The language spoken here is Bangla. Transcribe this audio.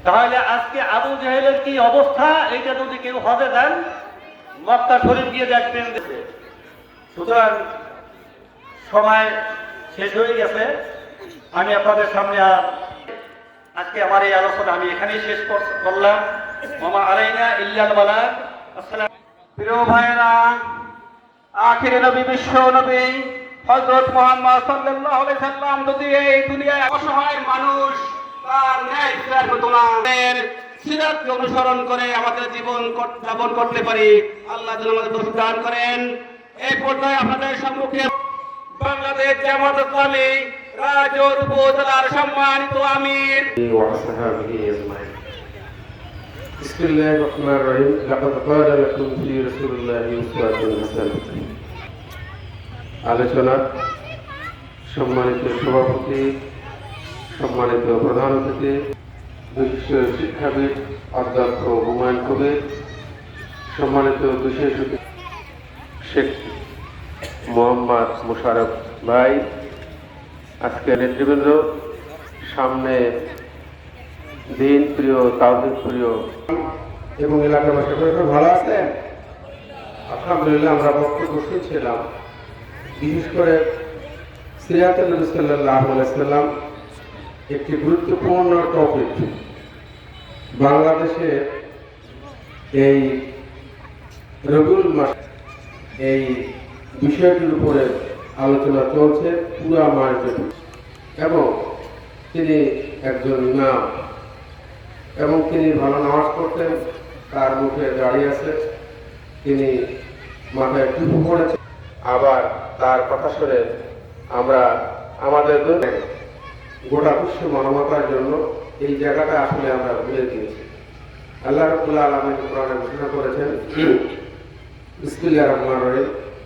তাহলে আজকে আবু জাহেলের কি অবস্থা, এইটা যদি কেউ হজে দেন মক্কা শরীফ গিয়ে দেখবেন। সুতরাং সময় শেষ হয়ে গেছে, আমি আপনাদের সামনে আজকে আমার এই আলোচনা আমি এখানেই শেষ করলাম। মামা আলাইনা ইল্লাল বালাগ। আসসালাম। প্রিয় ভাইয়েরা, আখির নবী, বিশ্ব নবী হযরত মুহাম্মদ সাল্লাল্লাহু আলাইহি সাল্লাম যদি এই দুনিয়ায় অসহায় মানুষ তার ন্যায় বিচার হতো না, সিরাতকে অনুসরণ করে আমাদের জীবন যাপন করতে পারি। আল্লাহ যেন আমাদের তৌফিক দান করেন। এই পর্যায়ে আপনাদের সম্মুখে বাংলাদেশ জামাত ইসলামী রাজৌর উপজেলার সম্মানিত আমির বিসমিল্লাহির রহমানির রহিম। লাকাদ কানা লাকুম ফি রাসূলিল্লাহি উসওয়াতুন হাসানাহ। আলোচনা সম্মানিত সভাপতি, সম্মানিত প্রধান অতিথি, বিশিষ্ট শিক্ষাবিদ অধ্যক্ষ হুমায়ুন কবির, সম্মানিত বিশেষ অতিথি শেখ মোহাম্মদ মোশাররফ ভাই, আজকে নেতৃবৃন্দ, সামনে দিন প্রিয়, তাওহীদ প্রিয় এবং এলাকাবাসী ভালো আছেন? আলহামদুলিল্লাহ, আমরা বক্তব্য শুনছিলাম। বিশেষ করে সিরাতুন নবী সাল্লাল্লাহু আলাইহি ওয়াসাল্লাম একটি গুরুত্বপূর্ণ টপিক। বাংলাদেশে এই রবিউল মাস এই বিষয়টির উপরে আলোচনা চলছে পুরা মার্কেট, এবং তিনি একজন ইমাম এবং তিনি ভালো নামাজ পড়তেন, তার মুখে দাড়ি আছে, তিনি মাথায় টুপি পড়েছেন। আবার তার কথা শুনে আমরা আমাদের গোটা বিশ্ব মানবতার জন্য এই জায়গাটা আসলে আমরা ভুলে দিয়েছি। আল্লাহ রাব্বুল আলামিন কোরআনে ঘোষণা করেছেন, বিসমিল্লাহির রহমানির রহিম,